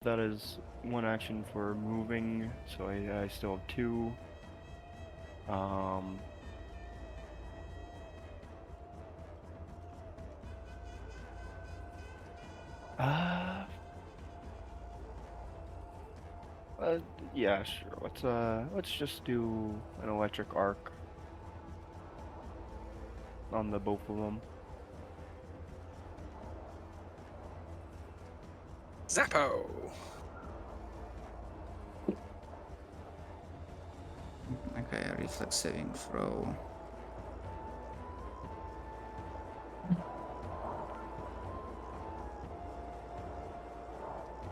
That is one action for moving, so I still have two. Um, uh, uh, yeah, sure. Let's just do an electric arc on the both of them. Zappo! Okay, a reflex saving throw.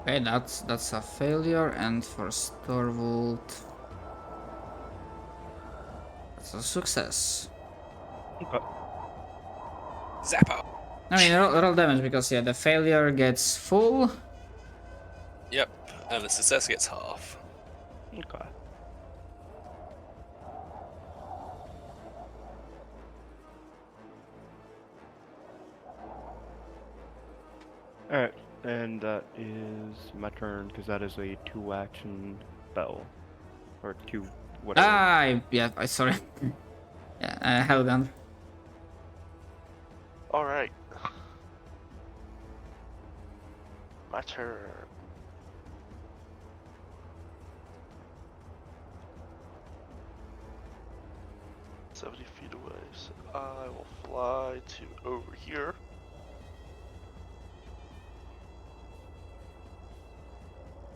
Okay, that's a failure, and for Storvold, that's a success. Okay. Zappo! I mean, roll damage because yeah, the failure gets full. Yep, and the success gets half. Okay. Alright, and that is my turn, because that is a 2-action spell. Or 2, whatever. Yeah, I sorry. Yeah, held on. Alright. My turn. $70 feet away, so I will fly to over here.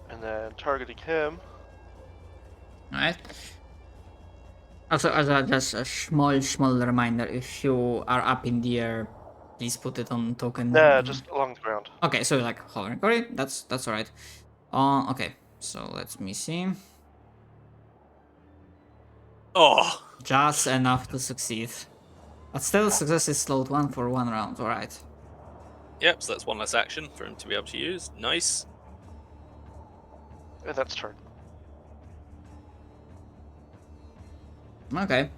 And then targeting him. Alright. Also, as just a small reminder, if you are up in the air, please put it on token. Nah, just along the ground. Okay, so like hovering. Alright, that's alright. Okay, so let me see. Oh! Just enough to succeed. But still, success is slowed 1 for 1 round, alright. Yep, so that's one less action for him to be able to use. Nice. And that's turn. Okay.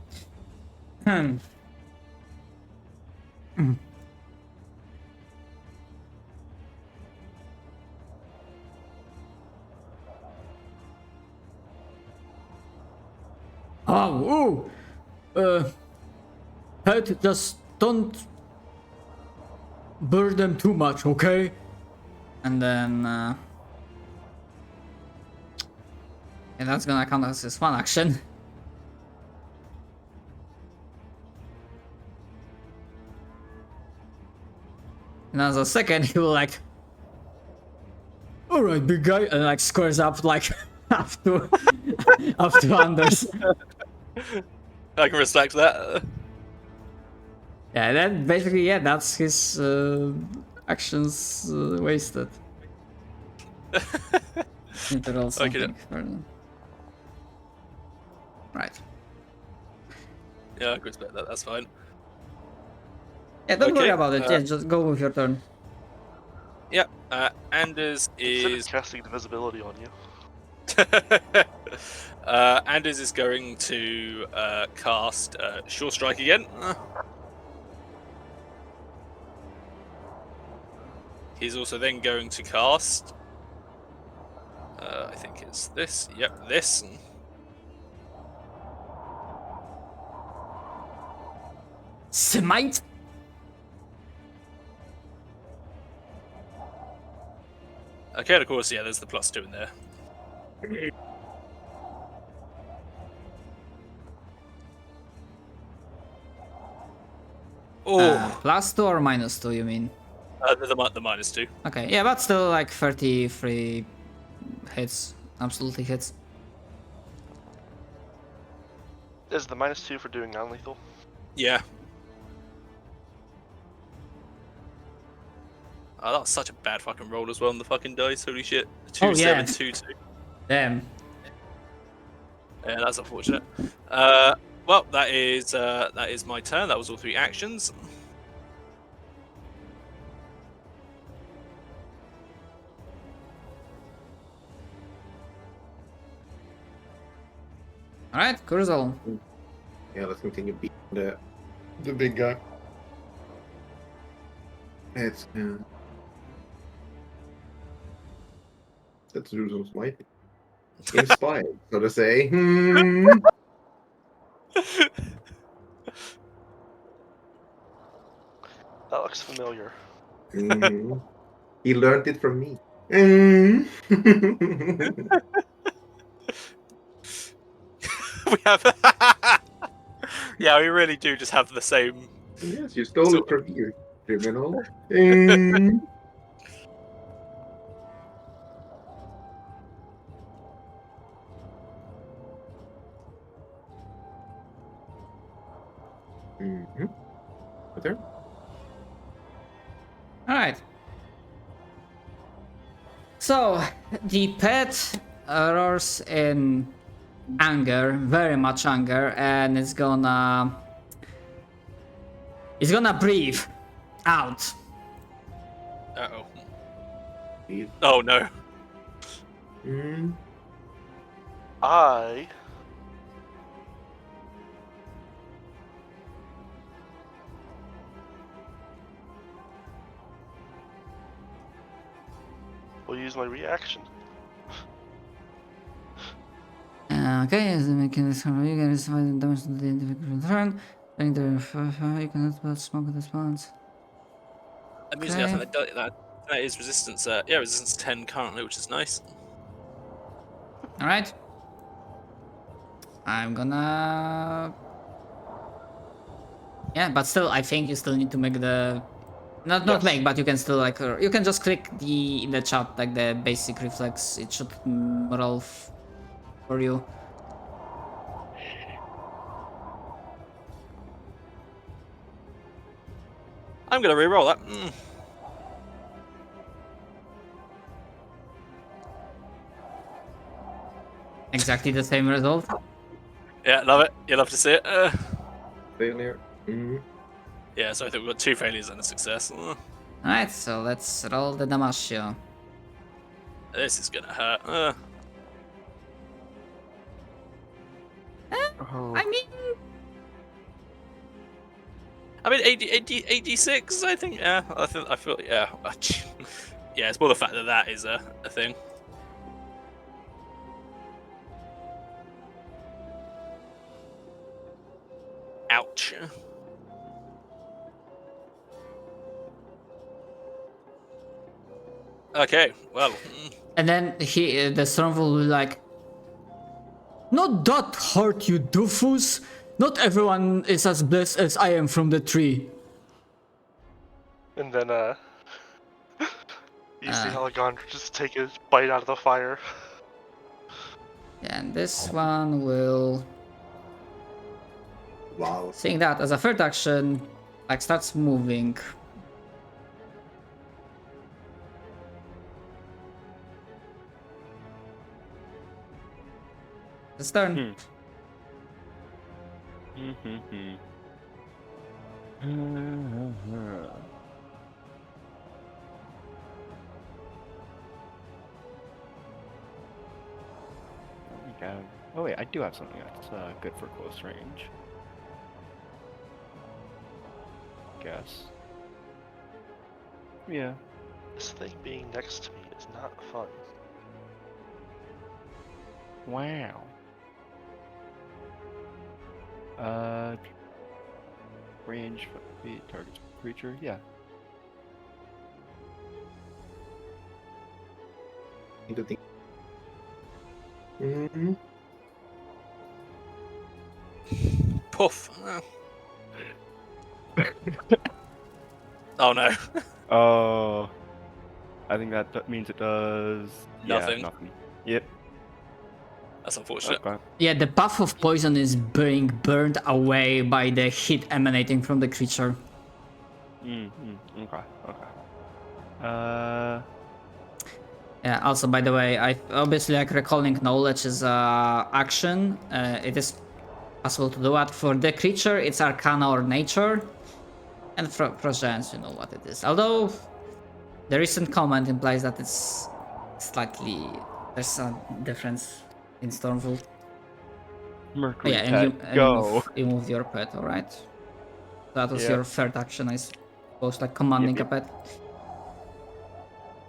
Oh, Head, just don't burn them too much, okay? And then, and that's gonna count as his one action. And as a second, he will like, alright, big guy, and like squares up like up to Anders. I can respect that. Yeah, then basically, yeah, that's his actions wasted. Need to roll something further. Right. Yeah, I can respect that, that's fine. Yeah, don't worry Okay, about it. Yeah, just go with your turn. Yep, Anders Consider is... casting invisibility on you. Anders is going to cast Sure Strike again. He's also then going to cast... I think it's this. Yep, this. Smite? Okay, and of course, yeah, there's the +2 in there. Oh, +2 or -2, you mean? the -2. Okay, yeah, but still like 33 hits. Absolutely hits. Is the -2 for doing non-lethal? Yeah. Oh, that was such a bad fucking roll as well on the fucking dice. Holy shit. 2, Oh, yeah. 7, 2, 2. Damn. Yeah, that's unfortunate. Well, that is my turn. That was all 3 actions. Alright, Kurzel. Yeah, let's continue beating the big guy. It's Let's do some smiting. Inspired, so to say. That looks familiar. Mhm. He learned it from me. We have. Yeah, we really do just have the same. Yes, you stole it from me, you criminal. Mm-hmm. There. Alright. So, the pet roars in anger, very much anger, and it's gonna breathe out. Uh-oh. Please. Oh no. I will use my reaction. Okay, as the mechanism, you can find the damage to the individual turn. You cannot put smoke with this balance. Amusingly, I think that is resistance. Yeah, resistance 10 currently, which is nice. Alright. I'm gonna. Yeah, but still, I think you still need to make the. Not Yes. make, but you can still like you can just click in the chat like the basic reflex. It should roll for you. I'm gonna re-roll that. Exactly the same result. Yeah, love it. You love to see it. Failure. Yeah, so I think we've got 2 failures and a success. Alright, so let's roll the damage. This is gonna hurt. Oh. I mean, I mean, 86. I think. Yeah, I feel. Yeah. Yeah, it's more the fact that that is a thing. Ouch. Okay, well. and then the Stormfall will be like, not that hurt, you doofus. Not everyone is as blessed as I am from the tree. And then you see Allegandra just take a bite out of the fire. And this one will, Wow. seeing that as a third action, like starts moving. It's turn. Oh wait, I do have something that's good for close range. Guess. Yeah. This thing being next to me is not fun. Wow. Range 5 feet, target creature, yeah. Puff. Oh no. Oh. I think that means it does... Nothing. Yeah, nothing. Yep. That's unfortunate. Okay. Yeah, the path of poison is being burned away by the heat emanating from the creature. Okay, okay. Yeah, also, by the way, I obviously like recalling knowledge is action. It is possible to do that. For the creature, it's Arcana or Nature. And for giants, you know what it is. Although, the recent comment implies that it's slightly... There's a difference in Stormfall. Mercury Yeah, Pet, go! You moved your pet, alright. That was Yep. your third action, I suppose, like commanding Yep. a pet.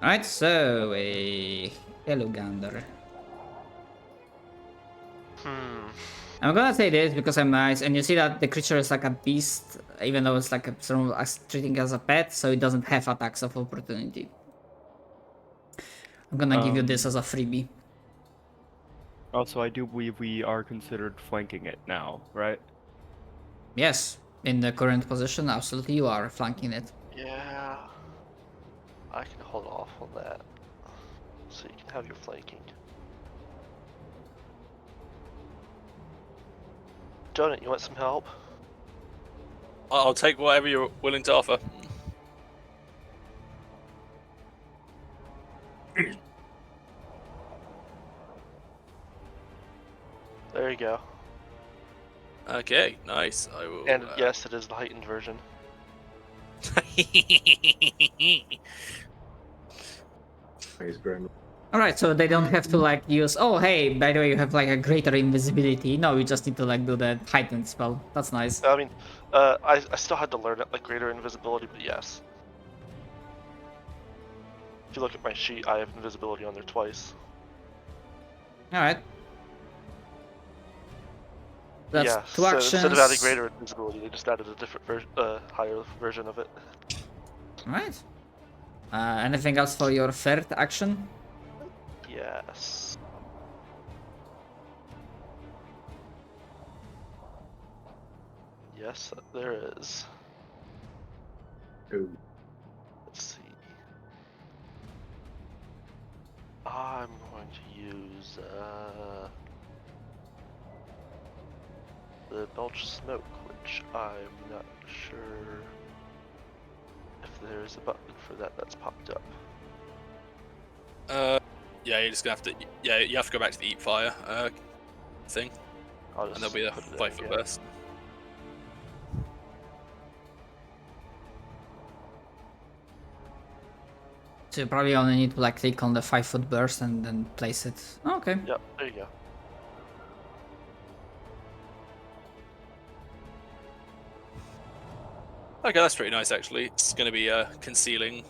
Alright, so Yellow Gander. Hmm. I'm gonna say this because I'm nice, and you see that the creature is like a beast, even though it's like sort of treating it as a pet, so it doesn't have attacks of opportunity. I'm gonna give you this as a freebie. Also, I do believe we are considered flanking it now, right? Yes, in the current position, absolutely you are flanking it. Yeah. I can hold off on that. So you can have your flanking. Donut, you want some help? I'll take whatever you're willing to offer. There you go. Okay, nice. I will. And yes, it is the heightened version. Nice, Graham. Alright, so they don't have to like use, oh hey, by the way, you have like a greater invisibility. No, you just need to like do the heightened spell. That's nice. I mean, I still had to learn it, like greater invisibility, but yes. If you look at my sheet, I have invisibility on there twice. Alright. That's yeah, two so actions. instead of adding greater invisibility, they just added a different version, higher version of it. Alright. Anything else for your third action? Yes. Yes, there is. Oh, Let's see. I'm going to use the Belch Smoke, which I'm not sure if there's a button for that that's popped up. Yeah, you're just gonna have to. Yeah, you have to go back to the Eat Fire thing, I'll and just there'll be a put it in 5 foot again. burst. So you probably only need to like click on the 5 foot burst and then place it. Oh, okay. Yep, there you go. Okay, that's pretty nice actually. It's gonna be concealing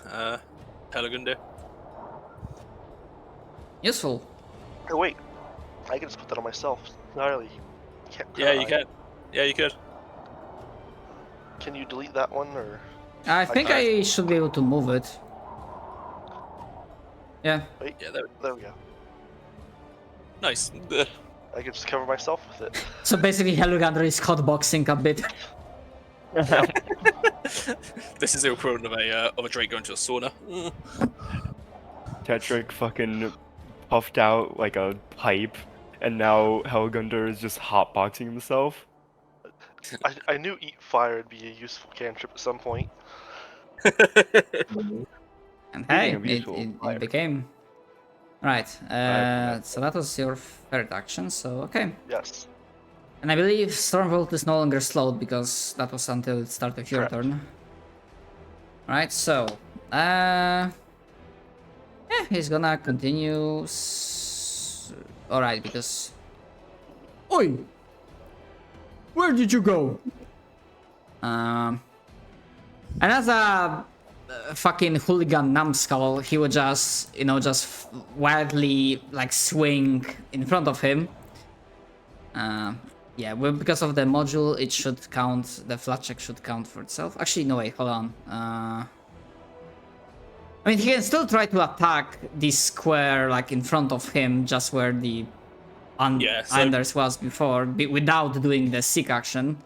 Helgundir. Useful. Oh wait, I can just put that on myself. Not really. Can't, Yeah, you I? can. Yeah, you could. Can you delete that one or? I think I should be able to move it. Yeah. Wait, Yeah, there we go. nice. I can just cover myself with it. So basically Hellugander is hotboxing a bit. This is the equivalent of a Drake going to a sauna. Tetrick fucking puffed out like a pipe, and now Helgunder is just hotboxing himself. I knew Eat Fire would be a useful cantrip at some point. And hey, Speaking of useful, it became. Right, so that was your third action, so okay. Yes. And I believe Stormbolt is no longer slowed because that was until the start of your Correct. turn. Right, so yeah, he's gonna continue. Alright, because oi, where did you go? And as a fucking hooligan numbskull, he would just, just wildly like swing in front of him. Yeah, well, because of the module, it should count, the flat check should count for itself. Actually, no, wait, hold on. I mean, he can still try to attack this square, like, in front of him, just where the Anders was before, without doing the seek action.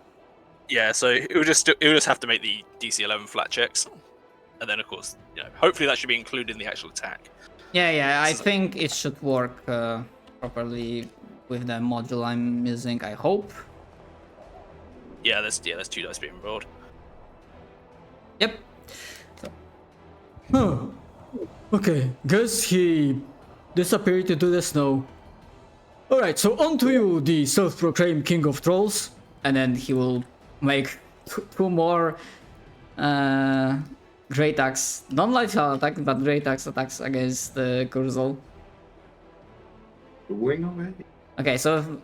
Yeah, so it would just have to make the DC 11 flat checks, and then of course, hopefully that should be included in the actual attack. Yeah, I think it should work properly with the module I'm using, I hope. Yeah, there's 2 dice being rolled. Yep. Oh, okay. Guess he disappeared into the snow. Alright, so on to you, the self-proclaimed king of trolls. And then he will make 2 more great axe, non-lethal attack, but great axe attacks against the Kurzol. wing away. Okay, so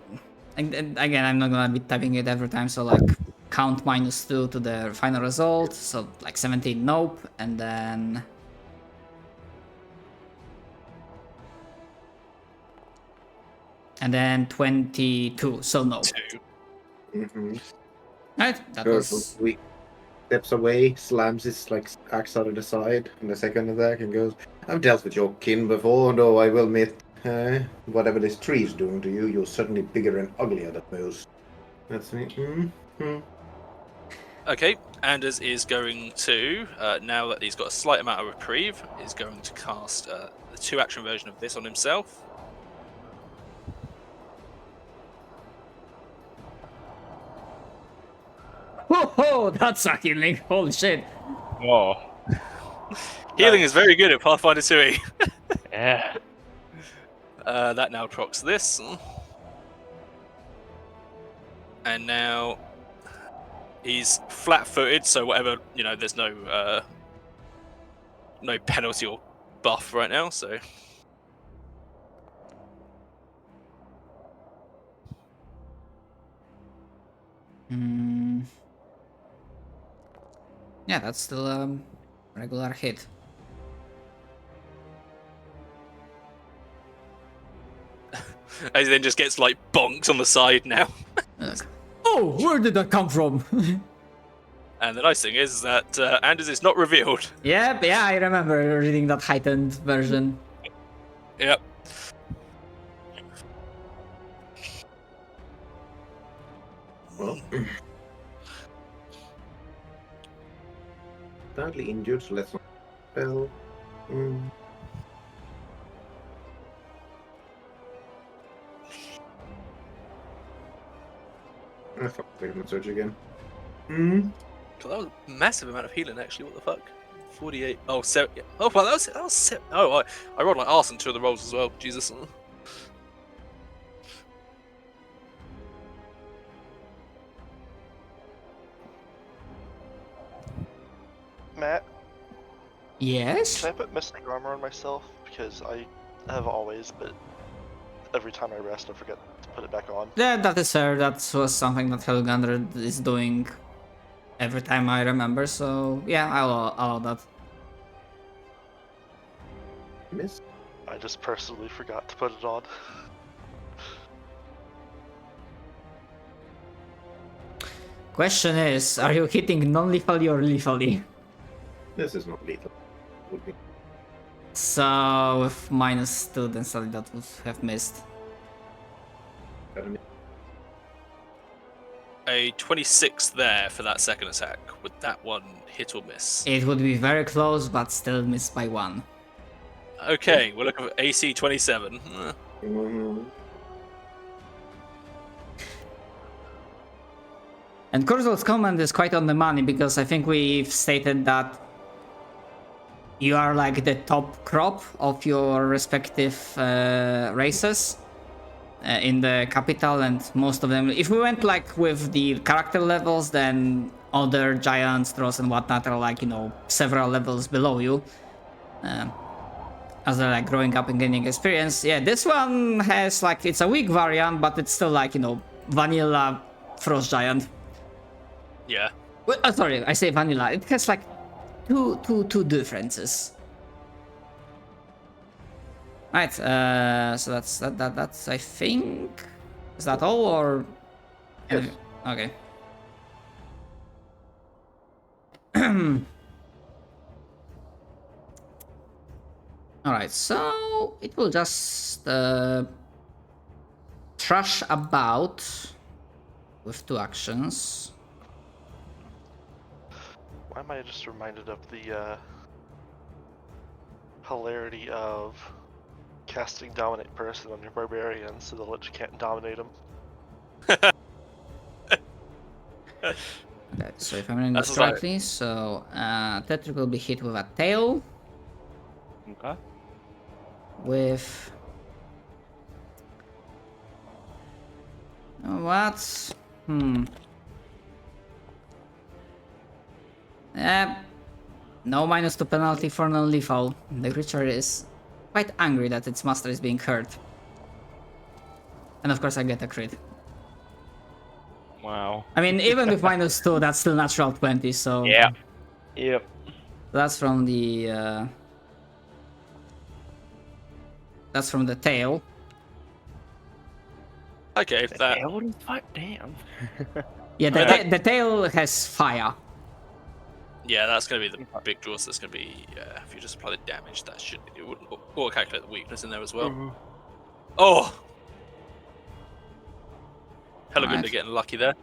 again, I'm not gonna be typing it every time, so like count -2 to the final result, so like 17 nope, and then And then 22, so no. 2. Mm-hmm. Right, that Goes was... we steps away, slams his like axe out of the side in the second attack, and goes, "I've dealt with your kin before, though I will admit, whatever this tree is doing to you, you're certainly bigger and uglier than most." That's me. Mm-hmm. Okay, Anders is going to, now that he's got a slight amount of reprieve, is going to cast the 2-action version of this on himself. Whoa, that's a healing. Holy shit. Oh, Healing is very good at Pathfinder 2e. yeah. That now procs this. And now he's flat-footed, so whatever, there's no no penalty or buff right now, so... Yeah, that's still a regular hit. And he then just gets, like, bonked on the side now. Oh, where did that come from? And the nice thing is that Anders is not revealed. Yeah, I remember reading that heightened version. Yep. Well, badly injured, so let's not spell. I thought we would search again. God, that was a massive amount of healing, actually. What the fuck? 48. Oh, 7. Yeah. Oh, well, that was 7. Oh, I rolled like arse on 2 of the rolls as well. Jesus. Matt, Yes? can I put mystic armor on myself? Because I have always, but every time I rest, I forget to put it back on. Yeah, that is fair. That was something that Helgander is doing every time I remember, so yeah, I'll allow that. Miss? I just personally forgot to put it on. Question is, are you hitting non-lethally or lethally? This is not lethal. Would be. So with -2, then sadly that would have missed. A 26 there for that second attack. Would that one hit or miss? It would be very close, but still missed by 1. Okay, we're looking for AC 27. And Kurzul's comment is quite on the money, because I think we've stated that you are like the top crop of your respective races in the capital, and most of them, if we went like with the character levels, then other giants, trolls and whatnot are like, several levels below you, as they're like growing up and gaining experience. Yeah, this one has like, it's a weak variant, but it's still like, vanilla frost giant. Yeah. Well, sorry, I say vanilla. It has like two differences. Right. So that's I think. Is that all or? Yes. Okay. All right. So it will just trash about with 2 actions. Why am I just reminded of the hilarity of casting Dominate Person on your barbarian so that you can't dominate him? Okay, so if I'm reading this correctly, so Tetrick will be hit with a tail. Okay. With what? No -2 penalty for non-lethal. The creature is quite angry that its master is being hurt. And of course I get a crit. Wow. I mean, even with -2, that's still natural 20, so... Yeah. Yep. That's from the... That's from the tail. Okay, if that. Tail is fire. Damn. Yeah, the tail has fire. Yeah, that's going to be the big draw. So that's going to be if you just apply the damage, that should it would auto calculate the weakness in there as well. Oh, Helagunda Right. getting lucky there.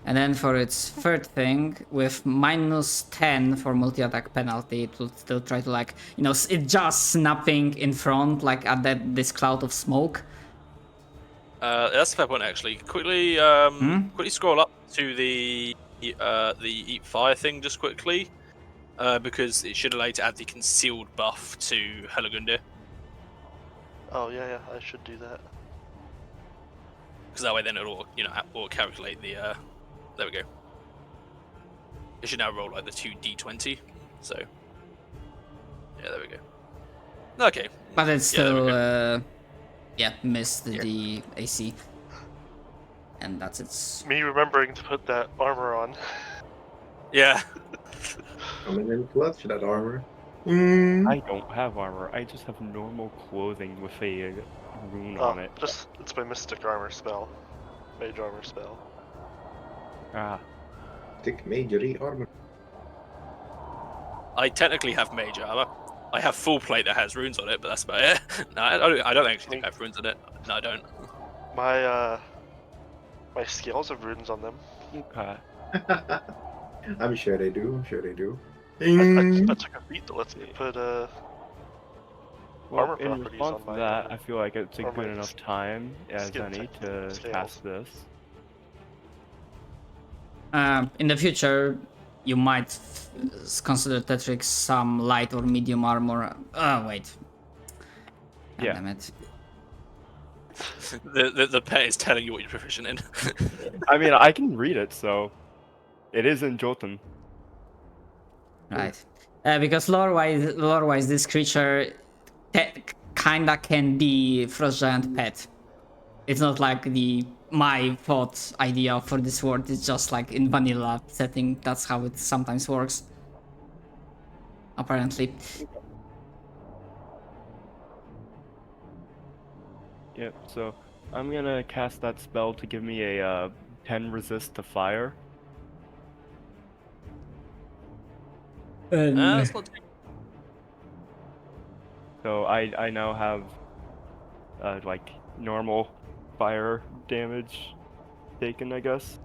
And then for its third thing, with -10 for multi-attack penalty, it will still try to like, you know, it just snapping in front, like at this cloud of smoke. That's a fair point actually. Quickly, quickly scroll up to the eat fire thing just quickly, because it should allow you to add the concealed buff to Helagunda. Oh yeah, I should do that. Because that way then it'll will calculate the there we go. It should now roll like the 2d20. So yeah, there we go. Okay. But it's Yeah, there we still missed the AC. And that's its. Me remembering to put that armor on. Yeah. Coming in clutch, that armor. I don't have armor. I just have normal clothing with a rune on it. It's my mystic armor spell. Mage armor spell. Ah. Thick majory armor. I technically have mage armor. I have full plate that has runes on it, but that's about it. No, I don't actually think I have runes on it. No, I don't. My scales have runes on them. Okay. I'm sure they do. I'm sure they do. I took a feat that lets me put Well, armor in properties response on to my, that, I feel like it's a or good my enough time as skin any type to scales. cast this. In the future, you might consider Tetrix some light or medium armor. Oh wait. God Yeah. damn it. The pet is telling you what you're proficient in. I mean, I can read it, so it is in Jotun. Right. Because lore-wise, this creature kinda can be Frost Giant pet. It's not like my thought idea for this word. It's just like in vanilla setting. That's how it sometimes works. Apparently. Yep, so I'm gonna cast that spell to give me a 10 resist to fire. That's not too... So I now have like normal fire damage taken, I guess.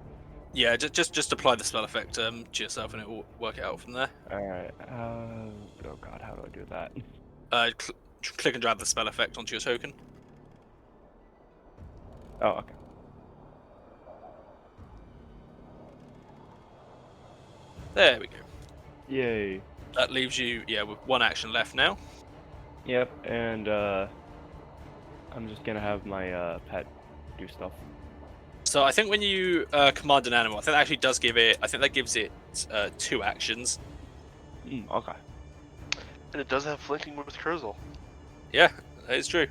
Yeah, just apply the spell effect to yourself and it will work it out from there. Alright, oh god, how do I do that? Click and drag the spell effect onto your token. Oh, okay. There we go. Yay. That leaves you, with one action left now. Yep, and I'm just gonna have my pet do stuff. So I think when you command an animal, I think that actually does give it. I think that gives it 2 actions. Okay. and it does have flanking with Kurzel. Yeah, that is true.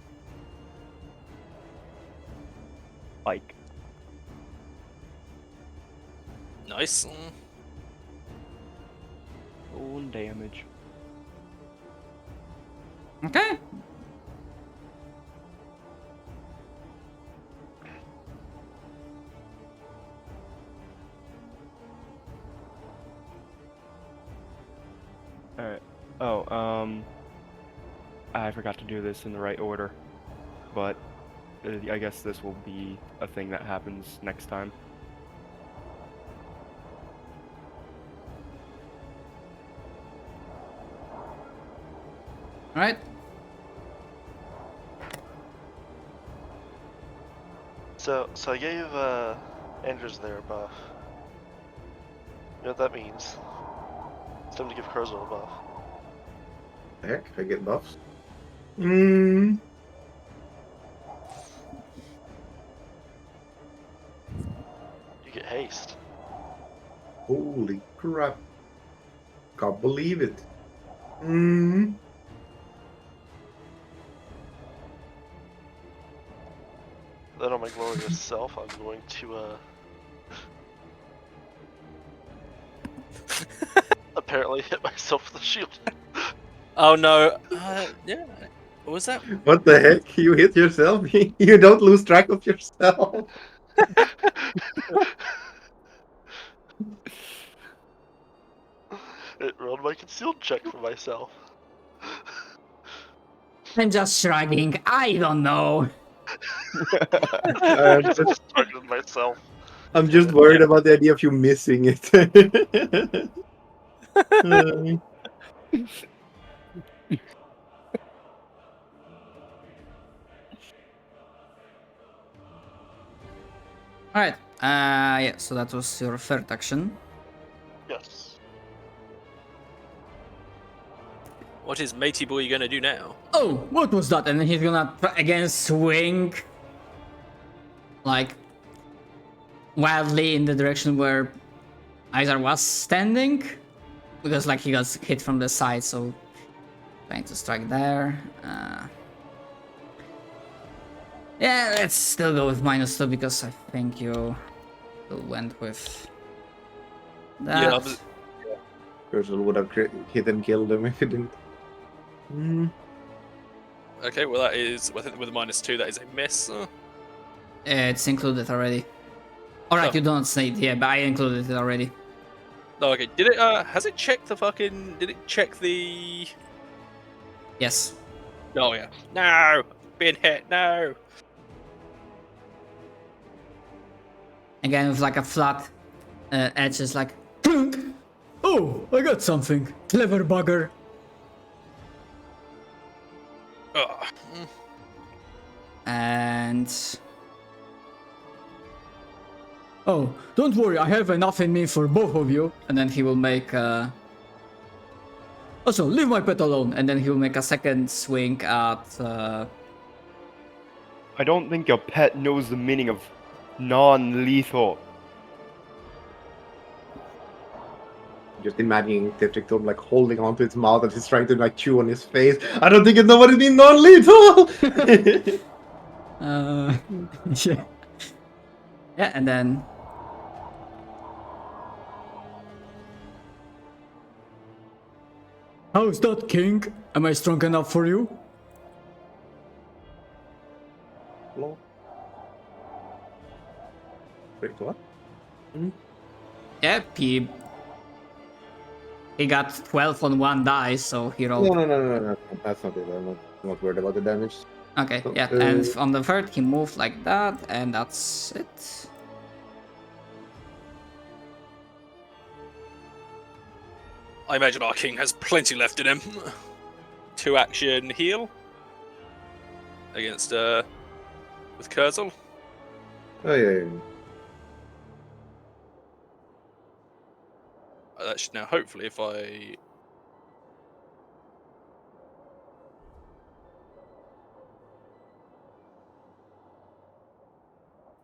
Like. Nice. Rolling damage. Okay. Alright. Oh, I forgot to do this in the right order. But I guess this will be a thing that happens next time. Alright. So I gave Andrews their buff. You know what that means? It's time to give Kurzel a buff. Heck, I get buffs. Hmm. You get haste. Holy crap. Can't believe it. Hmm. Then on my glorious self, I'm going to apparently hit myself with a shield. Oh no. Yeah. What was that? What the heck? You hit yourself? You don't lose track of yourself. It rolled my concealed check for myself. I'm just shrugging. I don't know. I'm Because I'm just, struggling myself. I'm just worried about the idea of you missing it. Alright. Yeah, so that was your third action. Yes. What is matey boy gonna do now? Oh, what was that? And then he's gonna again swing like wildly in the direction where Ísarr was standing. Because like he got hit from the side, so trying to strike there. Yeah, let's still go with -2 because I think you went with that. Yeah, Cursor would have hit and killed him if he didn't. okay, well that is, I think with a -2 that is a miss. It's included already. Alright, Oh. you don't say it, yeah, but I included it already. No, okay, did it, has it checked the fucking, did it check the... Yes. Oh yeah. No! Being hit, no! Again, with like a flat edge, is like, clunk! Oh, I got something. Clever bugger. Ugh. And... oh, don't worry, I have enough in me for both of you. And then he will make also, leave my pet alone. And then he will make a second swing at... I don't think your pet knows the meaning of non-lethal. Just imagining Tetricton like holding onto its mouth and he's trying to like chew on his face. I don't think it knows what it means non-lethal! yeah. Yeah, and then... how's that, King? Am I strong enough for you? Hello? Wait, what? Yep, he got 12 on one die, so he rolled... No. That's not it. I'm not worried about the damage. Okay, yeah, and on the third he moved like that, and that's it. I imagine our king has plenty left in him. 2 action heal. Against, with Kurzel. Oh, yeah. That should now, hopefully, if I...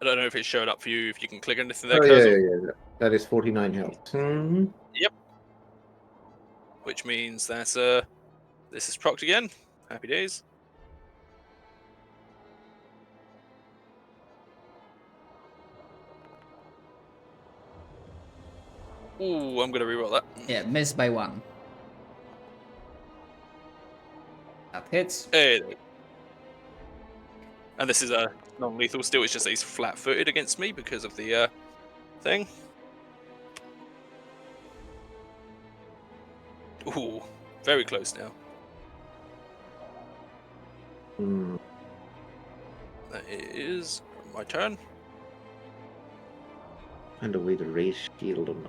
I don't know if it's showing up for you, if you can click anything there, Oh, Kurzel. yeah. That is 49 health. Yep. Which means that, this is procced again. Happy days. Ooh, I'm gonna reroll that. Yeah, missed by 1. That hits. Hey. And this is a non-lethal still, it's just that he's flat-footed against me because of the thing. Ooh, very close now. That is my turn. And away the raise shield on.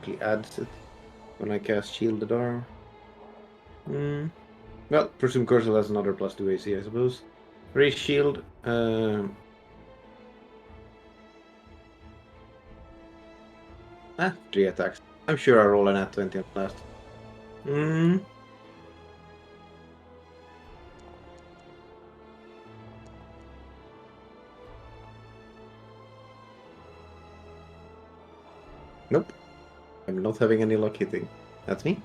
He adds it when I cast shielded arm. Well, presume Cursor has another +2 AC, I suppose. Raise shield. 3 attacks. I'm sure I roll an at 20 on last. Nope. I'm not having any luck hitting. That's me.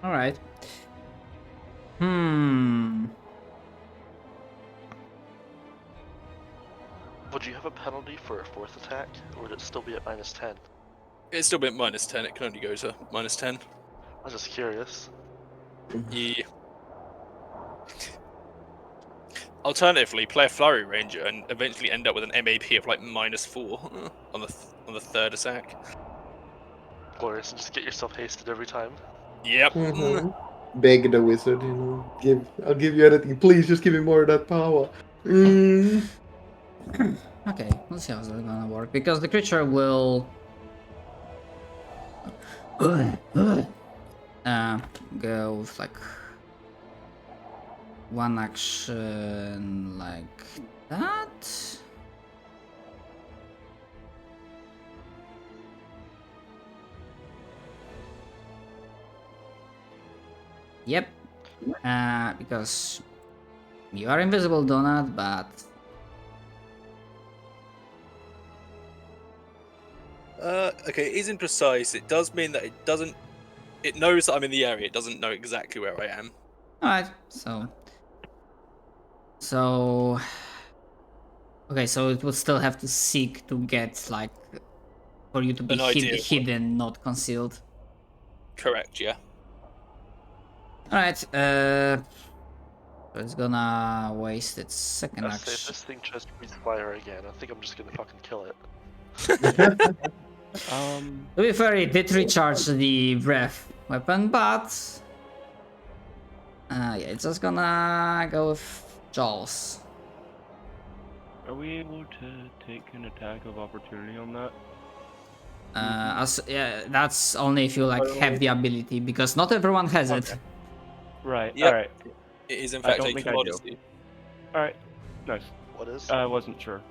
Alright. Would you have a penalty for a 4th attack, or would it still be at -10? It's still been -10. It can only go to -10. I was just curious. Yeah. Alternatively, play a Flurry Ranger and eventually end up with an MAP of like -4 on the third attack. Glorious, and just get yourself hasted every time. Yep. Beg the wizard, I'll give you anything. Please, just give me more of that power. Okay, let's see how this is gonna work. Because the creature will go with like one action like that. Yep. Because you are invisible, Donut, but Okay, it isn't precise. It does mean that it doesn't. It knows that I'm in the area. It doesn't know exactly where I am. alright, so okay, so it would still have to seek to get like for you to be An idea. hidden, not concealed. Correct. Yeah. Alright, so it's gonna waste its second If action. this thing tries to breathe fire again, I think I'm just gonna fucking kill it. To be fair, it did recharge the breath weapon, but yeah, it's just gonna go with Jaws. Are we able to take an attack of opportunity on that? Yeah, that's only if you like have the ability, because not everyone has it. Right. Yep. All right. It is in I fact don't a think I do. commodity. All right. Nice. What is? I wasn't sure.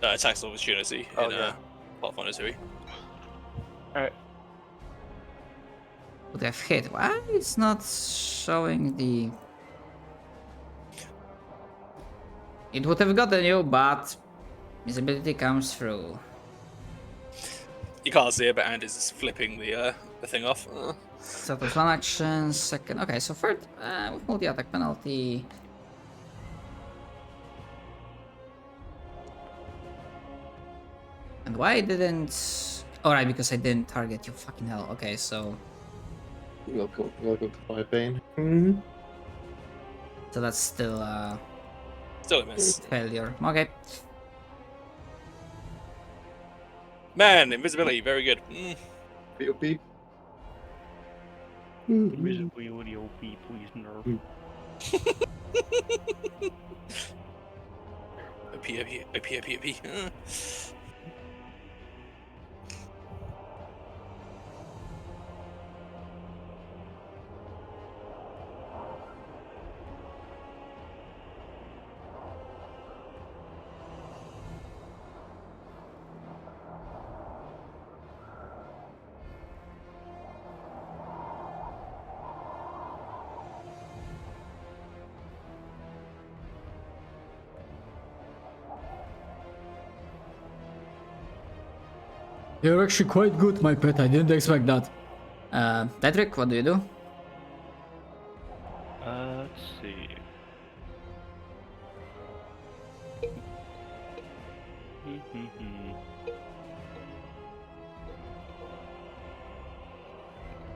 Attacks of opportunity Oh, in yeah. Pathfinder 2. All right. Would have hit. Why it's not showing the? It would have gotten you, but visibility comes through. You can't see it, but Andy's flipping the thing off. So that's one action, second. Okay, so third with multi-attack penalty. And why I didn't? Alright, because I didn't target you. Fucking hell. Okay, so Welcome to my pain. so that's still Still a miss. failure. Okay. Man, invisibility, very good. POP. Invisibility, OP, please nerf. OP. You're actually quite good, my pet. I didn't expect that. Patrick, what do you do? Let's see.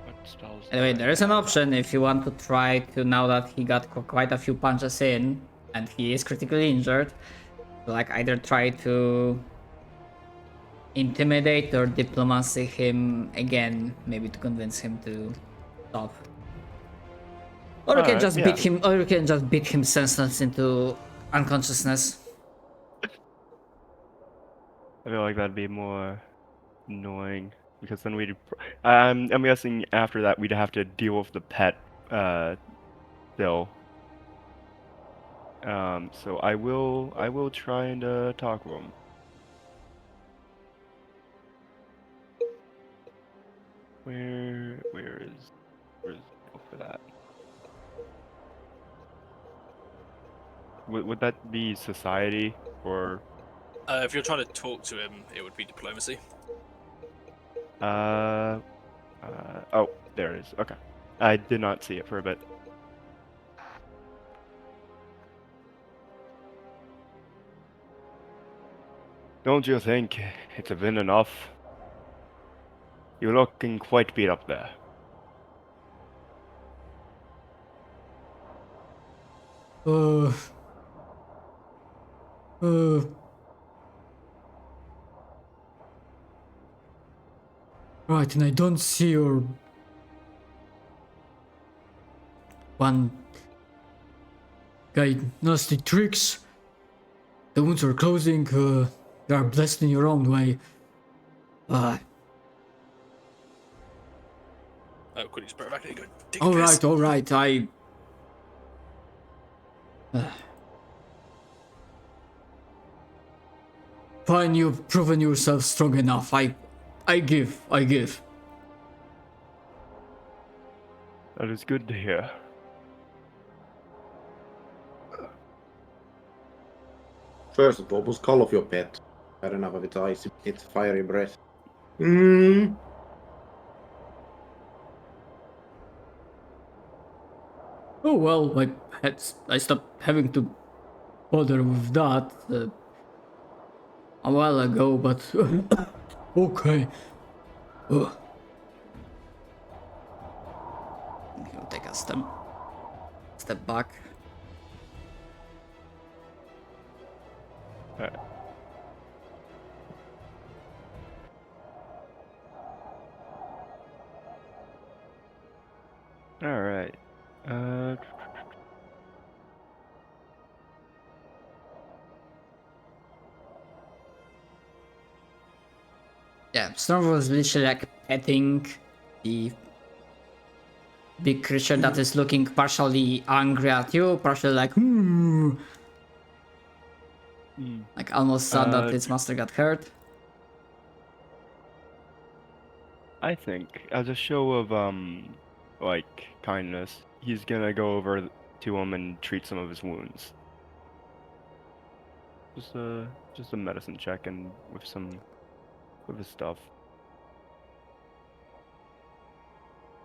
What spells? Anyway, there is an option if you want to try to, now that he got quite a few punches in and he is critically injured, to like either try to intimidate or diplomacy him again, maybe to convince him to stop. Or you can just beat him, or you can just beat him senseless into unconsciousness. I feel like that'd be more annoying because then we'd. I'm guessing after that we'd have to deal with the pet, still. So I will try and talk with him. Where's for that? Would that be society or? If you're trying to talk to him, it would be diplomacy. Oh, there it is. Okay, I did not see it for a bit. Don't you think it's been enough? You're looking quite beat up there. Uh... Right, and I don't see your... one guy nasty tricks. The wounds are closing, you are blessed in your own way. Quickly spray back and go. Alright, Fine, you've proven yourself strong enough. I give. That is good to hear. First of all, what's call of your pet? I don't know if it's ice, it's fiery breath. Hmm. Oh well, I stopped having to bother with that a while ago, but okay. He'll take a step back. All right. Yeah, Storm was literally like petting the big creature that is looking partially angry at you, partially like, like almost sad that its master got hurt. I think, as a show of like kindness, he's gonna go over to him and treat some of his wounds. Just a medicine check and with his stuff.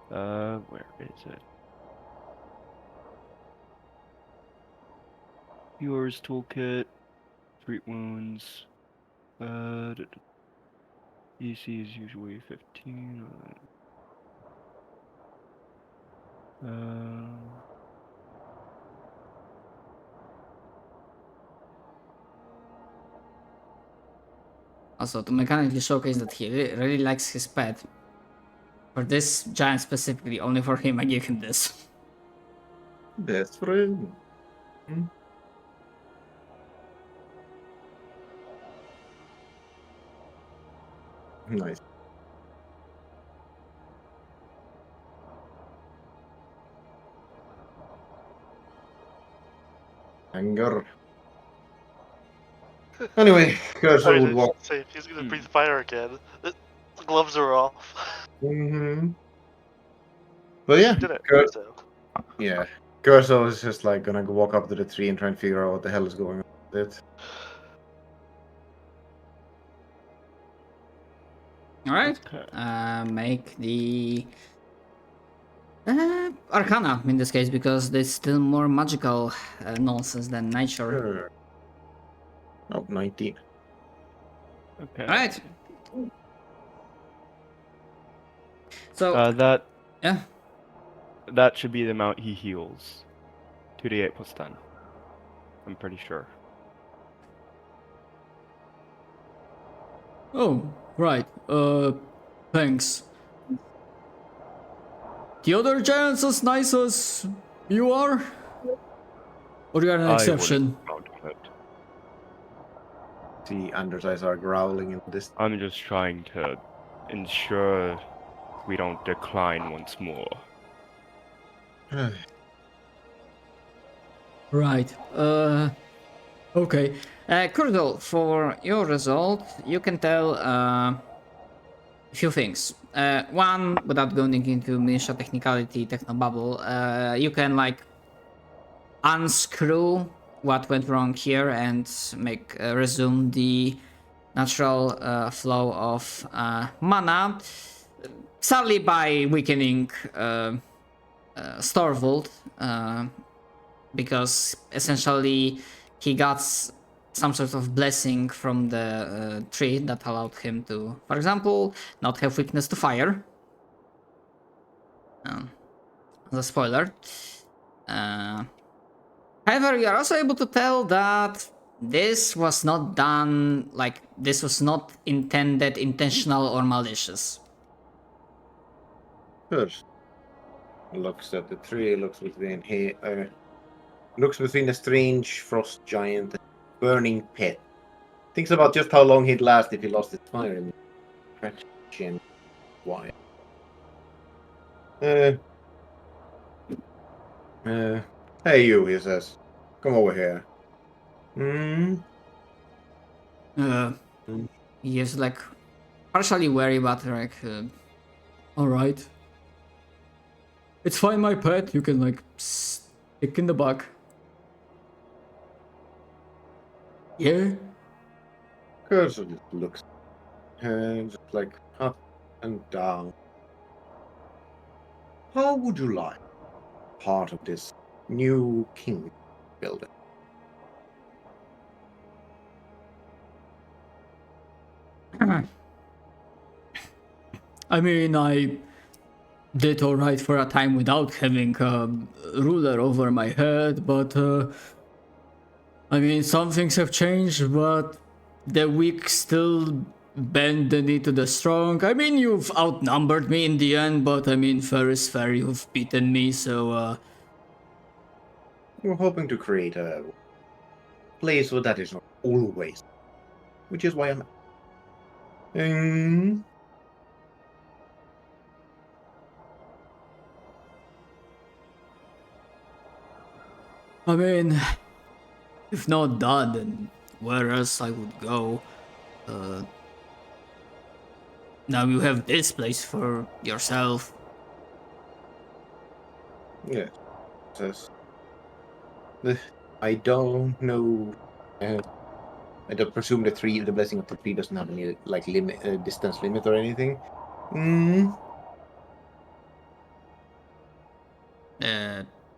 Where is it? Yours toolkit, treat wounds. EC is usually 15. Also, to mechanically showcase that he really likes his pet. For this giant specifically, only for him, I give him this. Best friend. Nice. Anger. Anyway, Cursor would walk. Say, if he's gonna breathe fire again, the gloves are off. But yeah, Did it? So. yeah. Cursor is just like gonna go walk up to the tree and try and figure out what the hell is going on with it. Alright. Make the Arcana in this case, because there's still more magical nonsense than nature. Sure. Oh, 19. Okay. Alright. So that should be the amount he heals. 2d8 plus 10. I'm pretty sure. Oh, right. Thanks. The other giants as nice as you are? Or you are an exception? See, Anders' eyes are growling in this. I'm just trying to ensure we don't decline once more. Right. Okay. Kurdal, for your result, you can tell a few things. One, without going into minutia technicality, technobubble, you can like unscrew what went wrong here and make resume the natural flow of mana, sadly by weakening Storvold, because essentially he got some sort of blessing from the tree that allowed him to, for example, not have weakness to fire. As a spoiler. However, you are also able to tell that this was not done, like, this was not intended, intentional, or malicious. First, looks at the tree, looks between looks between a strange frost giant and burning pet. Thinks about just how long he'd last if he lost his fire. Question why? Hey you, he says. Come over here. He is like partially wary, but like, all right. It's fine, my pet. You can like stick in the back. Yeah. Cursor just looks just like up and down. How would you like part of this new king building? I mean, I did alright for a time without having a ruler over my head, but I mean, some things have changed, but the weak still bend the knee to the strong. I mean, you've outnumbered me in the end, but I mean, fair is fair, you've beaten me, so We're hoping to create a place where that is not always, which is why I'm. I mean, if not that, then where else I would go? Now you have this place for yourself. Yeah. Says. I don't know. I don't presume the blessing of the tree doesn't have any like limit, distance limit or anything.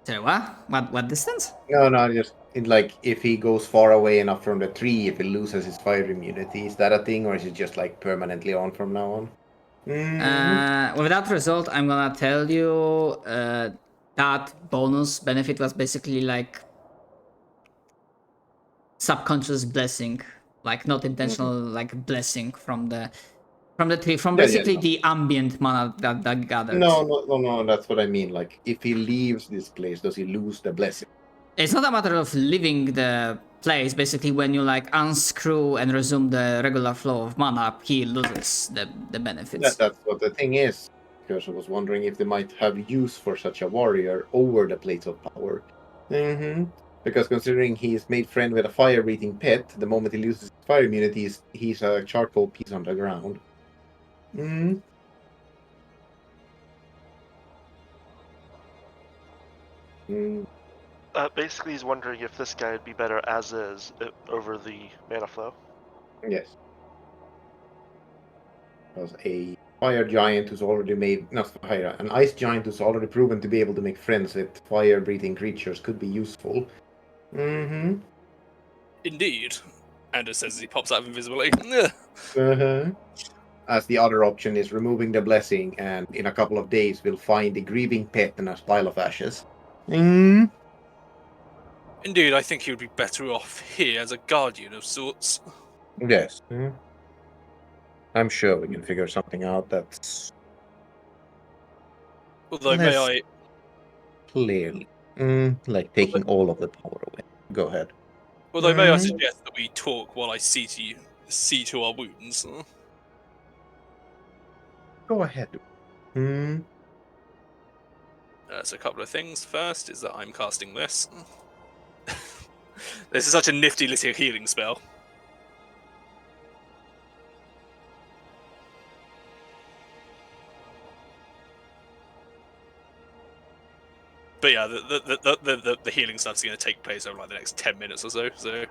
Sorry, what? What distance? No, just like if he goes far away enough from the tree, if he loses his fire immunity, is that a thing, or is it just like permanently on from now on? With that result, I'm gonna tell you that bonus benefit was basically like subconscious blessing, like not intentional, like blessing from the tree, from basically No. the ambient mana that gathered. No, that's what I mean. Like, if he leaves this place, does he lose the blessing? It's not a matter of leaving the place. Basically, when you like unscrew and resume the regular flow of mana, he loses the benefits. That's what the thing is. Because I was wondering if they might have use for such a warrior over the plates of power. Because considering he's made friend with a fire-breathing pet, the moment he loses his fire immunity, he's a charcoal piece on the ground. Basically, he's wondering if this guy would be better as is over the mana flow. Yes. Because a fire giant who's already made, not fire, an ice giant who's already proven to be able to make friends with fire-breathing creatures could be useful. Indeed. Anders says as he pops out of invisibility. As the other option is removing the blessing, and in a couple of days we'll find the grieving pet in a pile of ashes. Indeed, I think he would be better off here as a guardian of sorts. Yes. I'm sure we can figure something out that's... Although, may I... Clearly. Like taking all of the power away. Go ahead. Although, may I suggest that we talk while I see to our wounds? Go ahead. So a couple of things. First is that I'm casting this. This is such a nifty little healing spell. But yeah, the healing stuff's going to take place over like the next 10 minutes or so. So.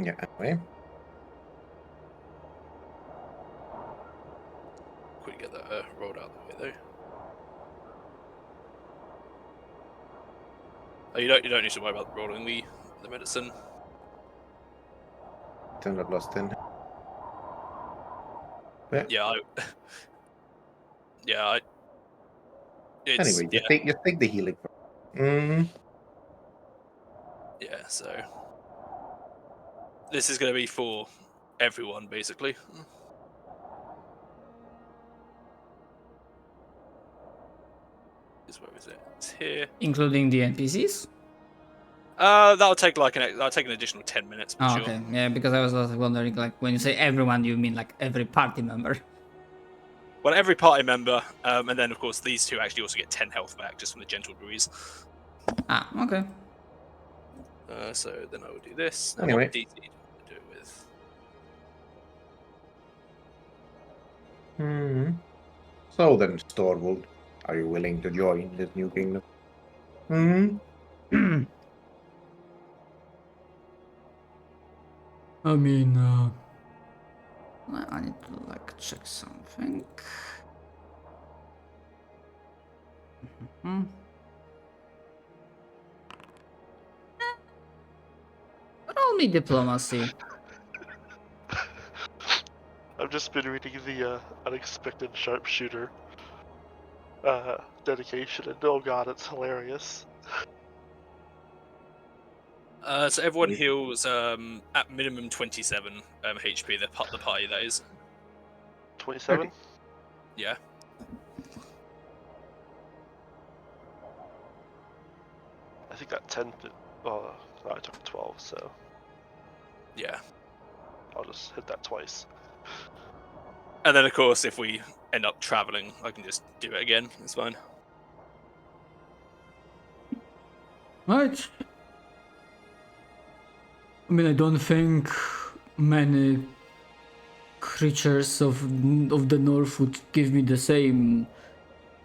Yeah, anyway. Quickly get that rolled out of the way though. Oh, you don't need to worry about rolling the medicine. 10 plus 10. Yeah, it's, Anyway, you take the healing. Yeah, so this is going to be for everyone, basically. Where is it? It's here. Including the NPCs? That'll take an additional 10 minutes. Oh, Sure. okay. Yeah, because I was wondering, like, when you say everyone, you mean like every party member? Well, every party member, and then of course these two actually also get 10 health back just from the gentle breeze. Ah, okay. So then I will do this. Anyway. What DC do I do it with? So then, Stormwold, are you willing to join this new kingdom? I mean, I need to like check something. Roll me diplomacy. I've just been reading the unexpected sharpshooter dedication, and oh god, it's hilarious. So everyone heals at minimum 27 HP. The party, that is. 27? Yeah. I think that 10. No, I took 12, so Yeah. I'll just hit that twice. And then of course, if we end up traveling, I can just do it again. It's fine. Right. I mean, I don't think many creatures of the north would give me the same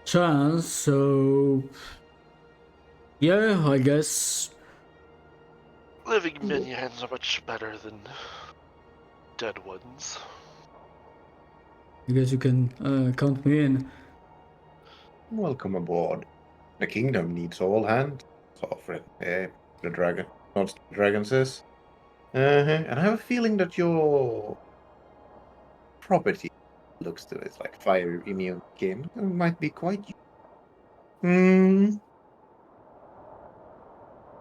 chance, so yeah, I guess. Living minions are much better than dead ones. I guess you can count me in. Welcome aboard. The kingdom needs all hands. Sovereign, the dragon says. And I have a feeling that your property looks to it like fire immune game. It might be quite.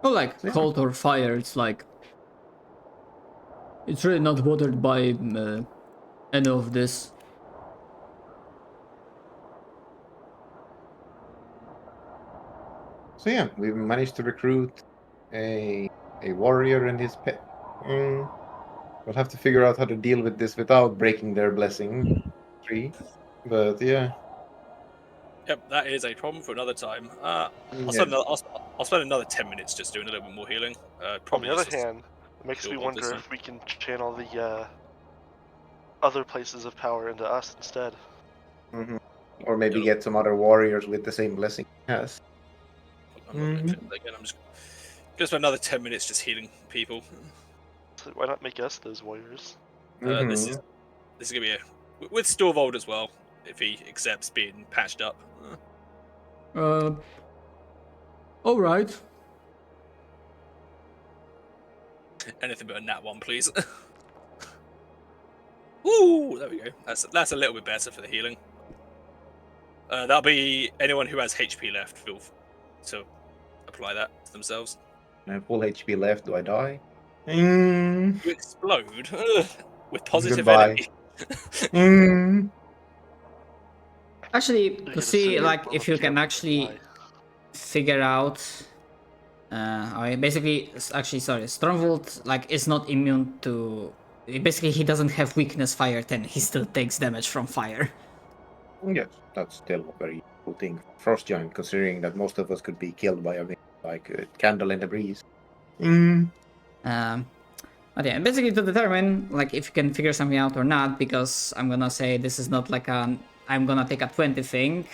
Oh, like cold or fire, it's like it's really not bothered by any of this. So yeah, we managed to recruit a warrior and his pet. We'll have to figure out how to deal with this without breaking their blessing tree. But yeah. Yep, that is a problem for another time. I'll spend another 10 minutes just doing a little bit more healing. On the other hand, it makes me wonder if we can channel the other places of power into us instead. Or maybe get some other warriors with the same blessing. Yes. I'm just gonna spend another 10 minutes just healing people. So why not make us those warriors? This is gonna be with Storvold as well, if he accepts being patched up. All right. Anything but a nat 1, please. Ooh, there we go. That's a little bit better for the healing. That'll be anyone who has HP left. Feel to apply that to themselves. I have full HP left. Do I die? You explode with positive Goodbye. energy. Actually, to see like if you can actually figure out. Stronghold like is not immune to. Basically, he doesn't have weakness fire 10. He still takes damage from fire. Yes, that's still a very cool thing. Frost giant, considering that most of us could be killed by a candle in the breeze. But yeah, basically to determine like if you can figure something out or not, because I'm gonna say this is not like I'm gonna take a 20 thing.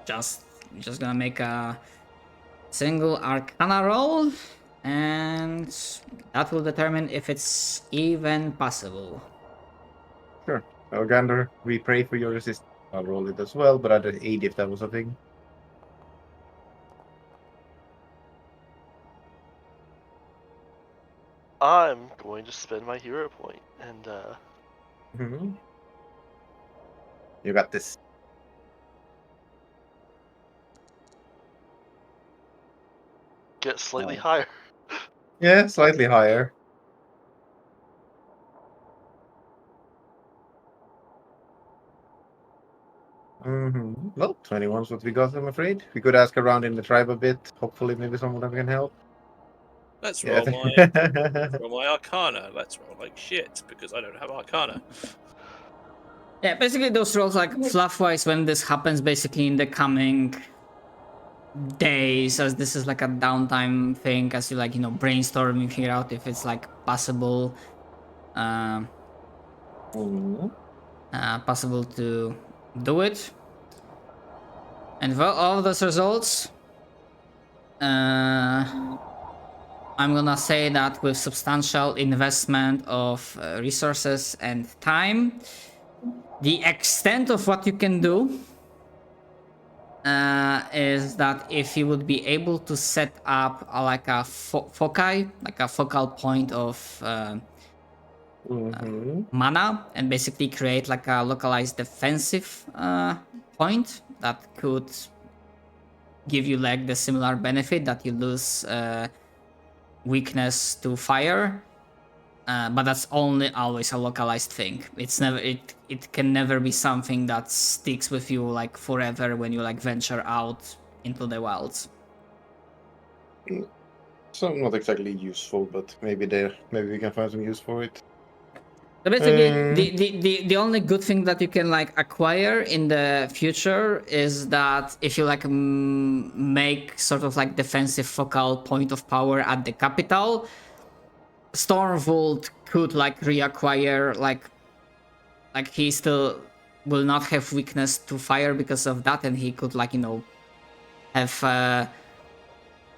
Just gonna make a single Arcana roll, and that will determine if it's even possible. Sure. Gander, we pray for your assistance. I'll roll it as well, but I'd aid if that was a thing. going to spend my hero point and Mm-hmm. You got this. get slightly Oh. higher. Yeah, slightly higher. Mm-hmm. Well, 21's what we got, I'm afraid. We could ask around in the tribe a bit. Hopefully, maybe some of them can help. Let's Yeah. roll my Arcana. Let's roll like shit because I don't have Arcana. Yeah, basically those rolls, like fluff-wise, when this happens, basically in the coming days, as this is like a downtime thing, as you like, you know, brainstorming, figure out if it's like possible, possible to do it. And for all of those results, I'm gonna say that with substantial investment of resources and time, the extent of what you can do is that if you would be able to set up like a foci, like a focal point of mana, and basically create like a localized defensive point that could give you like the similar benefit that you lose weakness to fire, but that's only always a localized thing. It's never it can never be something that sticks with you like forever when you like venture out into the wilds. So not exactly useful, but maybe we can find some use for it. So basically, the only good thing that you can like acquire in the future is that if you like make sort of like defensive focal point of power at the capital, Stormvolt could like reacquire like he still will not have weakness to fire because of that, and he could like, you know, have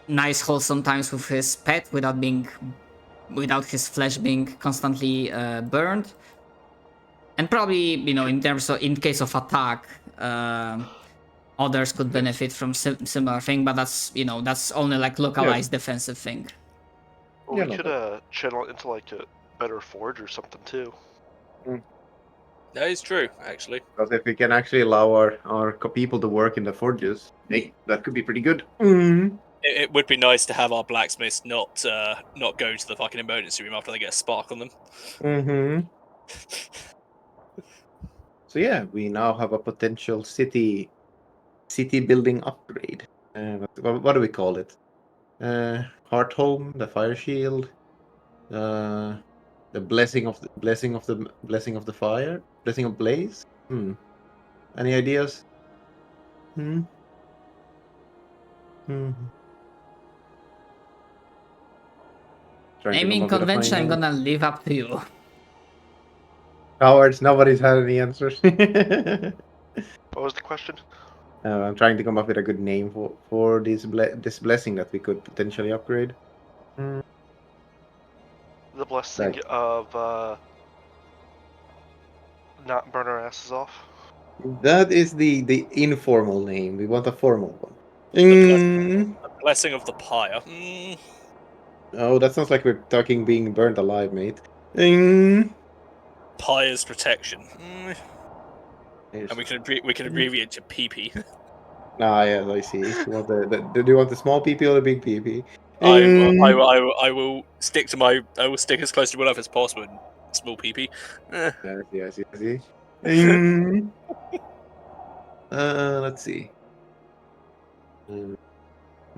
nice wholesome times with his pet without his flesh being constantly burned. And probably, you know, in case of attack, others could benefit from similar thing, but that's, you know, that's only like localized defensive thing. Well, we could channel it into like a better forge or something too. That is true, actually. Because if we can actually allow our people to work in the forges, hey, that could be pretty good. It would be nice to have our blacksmiths not go to the fucking emergency room after they get a spark on them. So yeah, we now have a potential city building upgrade. What do we call it? Heart Home, the Fire Shield, the blessing of the fire, blessing of blaze. Any ideas? Naming convention, I'm gonna leave up to you. Cowards, nobody's had any answers. What was the question? I'm trying to come up with a good name for this blessing that we could potentially upgrade. The blessing of not burn our asses off. That is the informal name. We want a formal one. The blessing of the pyre. Oh, that sounds like we're talking being burnt alive, mate. Pyre's protection. And we can abbreviate to PP. Ah, yes, I see. You want do you want the small PP or the big PP? I will stick as close to one as possible. Small PP. I see. Let's see. I'm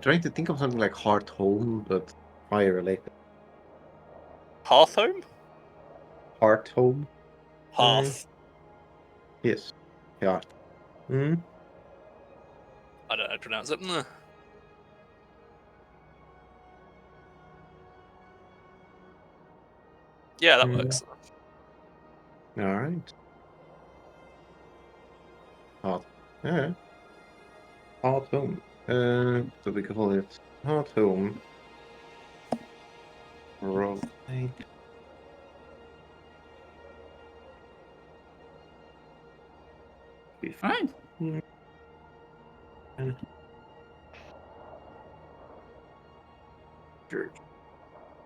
trying to think of something like Heart Home, but fire related. Hearth Home? Heart Home? Hearth. Yes. Yeah. I don't know how to pronounce it. Yeah, that works. Alright. Heart. Alright. Heart Home. So we call it Heart Home. Rotate. Alright.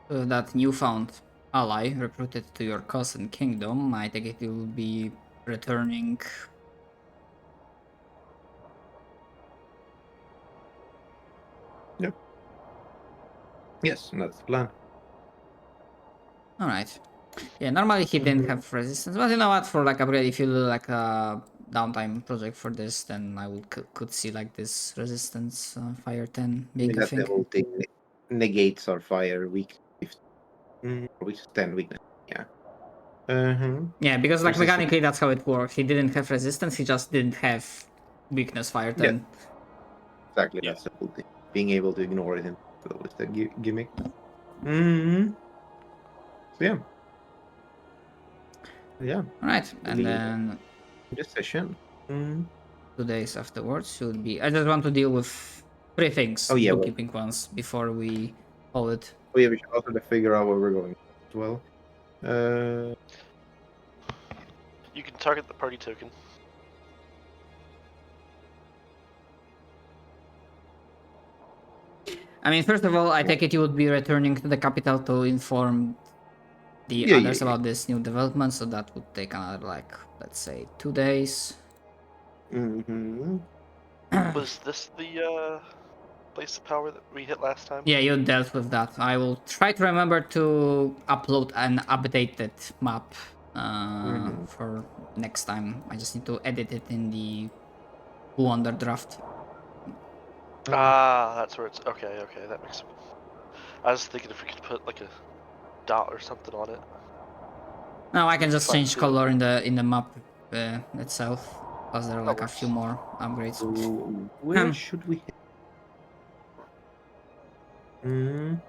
That newfound ally recruited to your cousin kingdom. I think it will be returning. Yep. Yes, that's the plan. Alright. Yeah, normally he didn't have resistance, but you know what? For like upgrade, if you do like a downtime project for this, then I would could see like this resistance fire 10 I mean, being a that's the thing. whole thing. Negates our fire weak. Which is 10 weakness. Yeah. Yeah, because like Resistance. mechanically that's how it works. He didn't have resistance, he just didn't have weakness fire 10. Yeah. Exactly, Yeah. that's the whole thing. Being able to ignore it is always the gimmick. So yeah. Yeah. Alright, and then This session. 2 days afterwards should be. I just want to deal with 3 things, Oh, yeah, bookkeeping ones, before we call it. Oh yeah, we should also figure out where we're going as well. You can target the party token. I mean, first of all, I take it you would be returning to the capital to inform the others about this new development, so that would take another, like, let's say 2 days. Was this the place of power that we hit last time? Yeah, you dealt with that. I will try to remember to upload an updated map for next time. I just need to edit it in the Wonder draft. Ah, that's where it's. Okay, that makes sense. I was thinking if we could put like a dot or something on it. No, I can just Fine, change too. color in the map itself. Plus there are like a works. few more upgrades. So where should we head?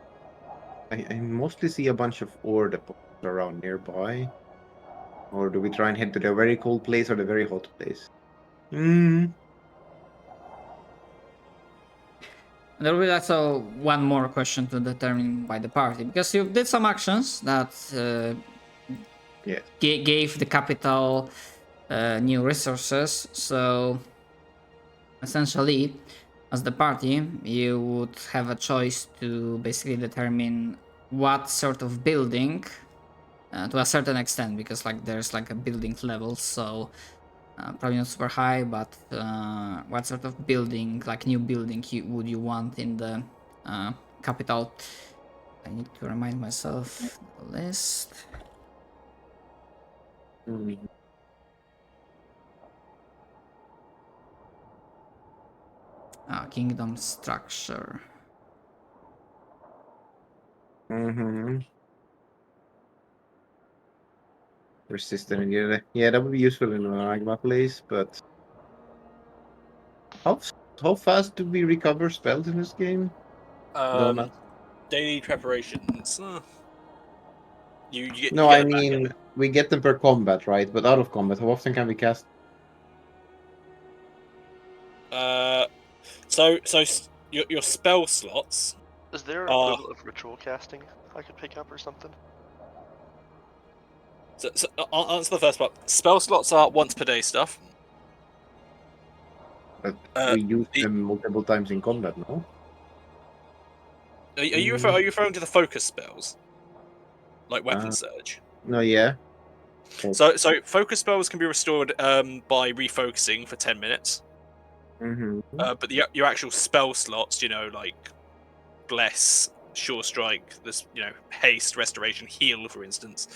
I mostly see a bunch of ore deposits around nearby. Or do we try and head to the very cold place or the very hot place? There will be also one more question to determine by the party, because you did some actions that gave the capital new resources. So essentially, as the party, you would have a choice to basically determine what sort of building, to a certain extent, because like there's like a building level, so probably not super high, but what sort of building, like new building, would you want in the capital? I need to remind myself the list. Kingdom structure. Resistant, yeah, that would be useful in a magma place, but how fast do we recover spells in this game? Daily preparations. You get. No, I mean we get them per combat, right? But out of combat, how often can we cast? So your spell slots. Is there an equivalent of ritual casting I could pick up or something? So I'll answer the first part. Spell slots are once per day stuff. But we use them multiple times in combat, no? Are you referring to the focus spells, like weapon surge? No, yeah. So focus spells can be restored by refocusing for 10 minutes. But your actual spell slots, like bless, sure strike, this haste, restoration, heal, for instance.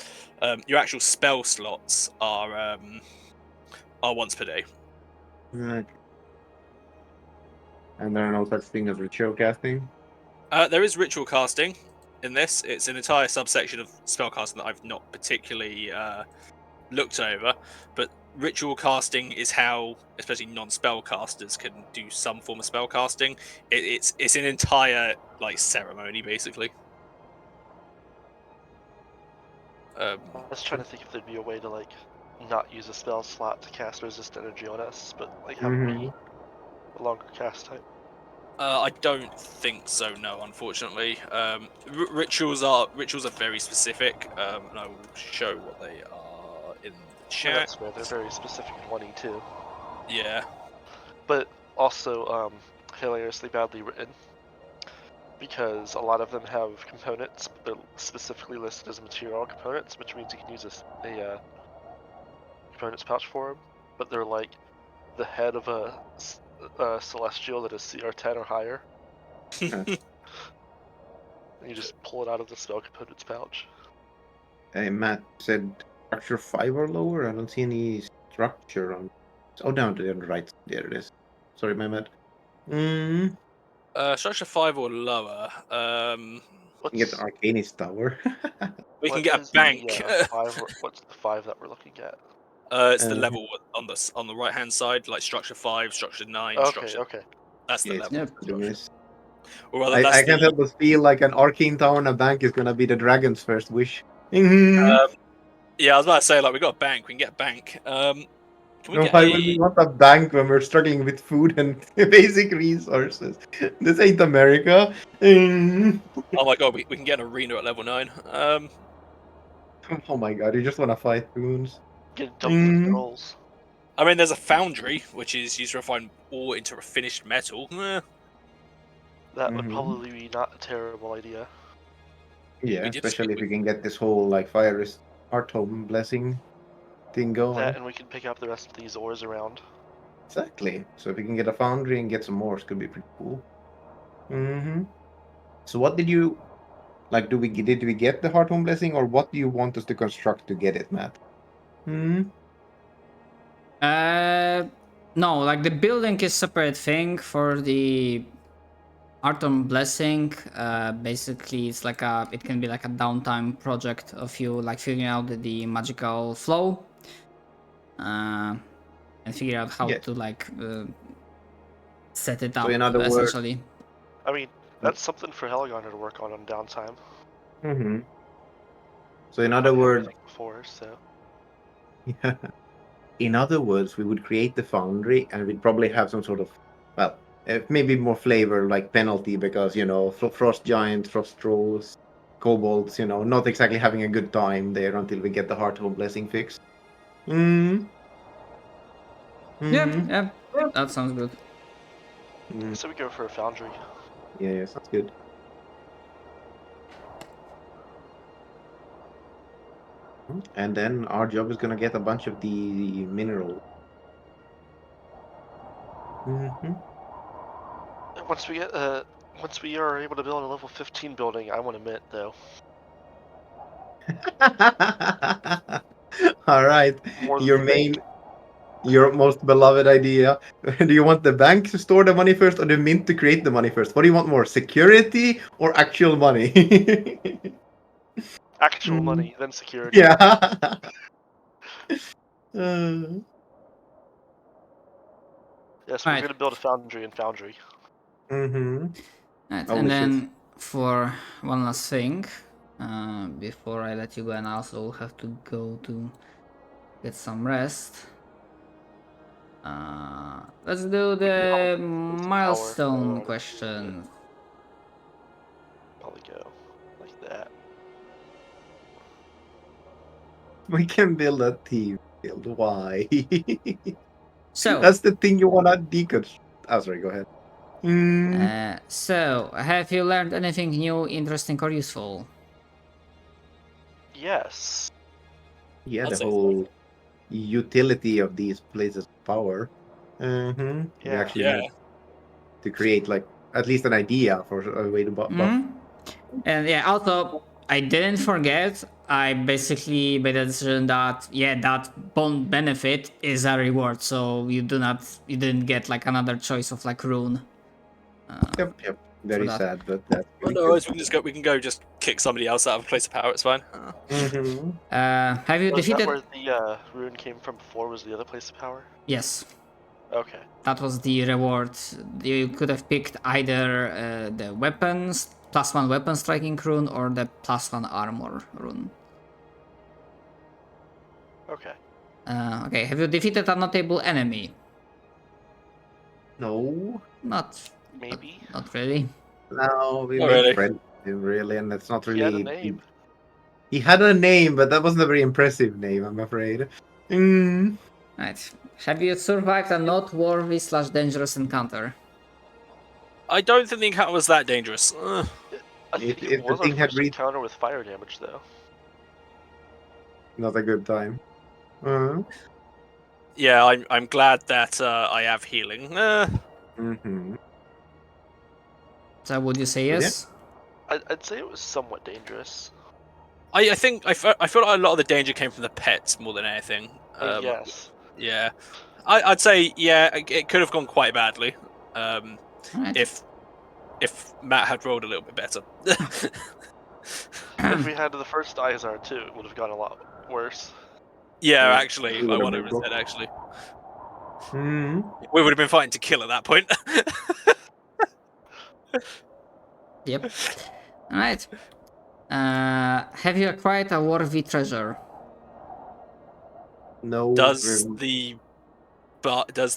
Your actual spell slots are once per day. Right. And there are no such thing as ritual casting? There is ritual casting in this. It's an entire subsection of spellcasting that I've not particularly looked over, but ritual casting is how, especially non-spellcasters, can do some form of spellcasting. It's an entire ceremony, basically. I was trying to think if there'd be a way to not use a spell slot to cast resist energy on us, but have it be a longer cast time. I don't think so. No, unfortunately. Rituals are very specific, and I will show what they are in the chat. Well, that's right. They're very specific in 1E too. Yeah. But also hilariously badly written, because a lot of them have components, but they're specifically listed as material components, which means you can use a components pouch for them. But they're like the head of a celestial that is CR10 or higher. And you just pull it out of the spell components pouch. Hey, Matt said structure 5 or lower. I don't see any structure on. Oh, down to the right. There it is. Sorry, my bad. Structure 5 or lower. You can get the Arcanist Tower. We can get a bank. What's the 5 that we're looking at? It's the level on the right hand side, like structure 5, structure 9. Okay. That's the level. Yep. Or rather, that's I can't help but feel like an Arcane Tower and a bank is gonna be the dragon's first wish. Yeah, I was about to say, like, we got a bank. We can get a bank. Can we Why would we want a bank when we're struggling with food and basic resources? This ain't America. Oh my god, we can get an arena at level 9. Oh my god, you just want to fight goons. Get dumped rolls. I mean, there's a foundry, which is used to refine ore into a finished metal. That would probably be not a terrible idea. Yeah, especially if we can get this whole like fire Hearthome blessing thing going. That, and we can pick up the rest of these ores around. Exactly. So if we can get a foundry and get some more, it could be pretty cool. So what did you like? Did we get the Hearthome blessing, or what do you want us to construct to get it, Matt? No, like the building is separate thing for the Hearthome blessing. Basically, it's like it can be like a downtime project of you like figuring out the magical flow, and figure out how to like set it up. So in other essentially. words, I mean, that's something for Helgoner to work on downtime. So in other words, before, so. yeah. In other words, we would create the foundry, and we'd probably have some sort of, well, maybe more flavor like penalty because frost giants, frost trolls, kobolds, not exactly having a good time there until we get the Hearthome blessing fixed. Yeah, that sounds good. So we go for a foundry. Yeah, sounds good. And then our job is gonna get a bunch of the minerals. Once we are able to build a level 15 building, I want to mint though. All right, your most beloved idea. Do you want the bank to store the money first, or the mint to create the money first? What do you want more, security or actual money? Actual money, then security. Yeah. Yes, we're gonna build a foundry and foundry. Right, and then for one last thing, before I let you go, and I also have to go to get some rest. Let's do the milestone question. Probably go like that. We can build a team build. Why? So that's the thing you wanna deconstruct. Oh, sorry. Go ahead. So have you learned anything new, interesting, or useful? Yes. Yeah, the whole utility of these places of power. We actually need to create like at least an idea for a way to buff. And yeah, also I didn't forget. I basically made a decision that that bond benefit is a reward, so you didn't get like another choice of like rune. Yep. Very sad, but that's. No, we can go just kick somebody else out of a place of power. It's fine. Have you defeated? That where the rune came from before? Was the other place of power? Yes. Okay. That was the reward. You could have picked either the weapons +1 weapon striking rune or the +1 armor rune. Okay. Okay. Have you defeated a notable enemy? No. Maybe. Not really. No, we made friends with him, really, and that's not really. He had a name. He had a name, but that wasn't a very impressive name, I'm afraid. Right. Have you survived a noteworthy / dangerous encounter? I don't think the encounter was that dangerous. I think If it the was our thing had first reached- encounter with fire damage, though. Not a good time. Yeah, I'm glad that I have healing. Mm-hmm. So would you say Yeah. yes? I'd say it was somewhat dangerous. I think I feel like a lot of the danger came from the pets more than anything. Yes. Yeah, I'd say yeah, it could have gone quite badly. Alright. If Matt had rolled a little bit better. If we had the first Ísarr too, it would have gone a lot worse. Yeah, Yeah, actually, it I would have 100% been broke. actually. Mm-hmm. We would have been fighting to kill at that point. Yep. Alright. Have you acquired a worthy treasure? No. Does the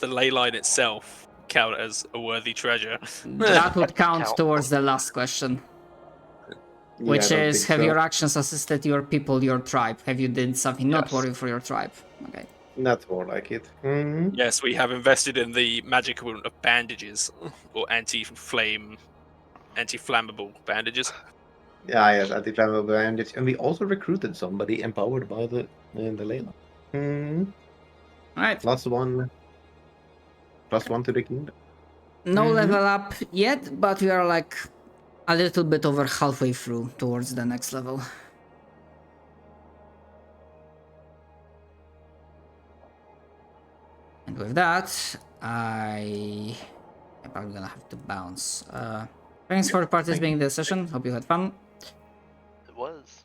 ley line itself count as a worthy treasure? That would count Count. towards the last question. Yeah, Which I don't is, think have so. your actions assisted your people, your tribe? Have you did something not Yes. worthy for your tribe? Okay. That's more like it. Mm-hmm. Yes, we have invested in the magic equivalent of bandages, or anti-flammable bandages. Yeah, yes, anti-flammable bandage. And we also recruited somebody empowered by the Layla. Mm-hmm. Alright. +1 to the kingdom. No Mhm. level up yet, but we are like a little bit over halfway through towards the next level. And with that, I'm probably gonna have to bounce. Thanks for participating in the session. Hope you had fun. It was.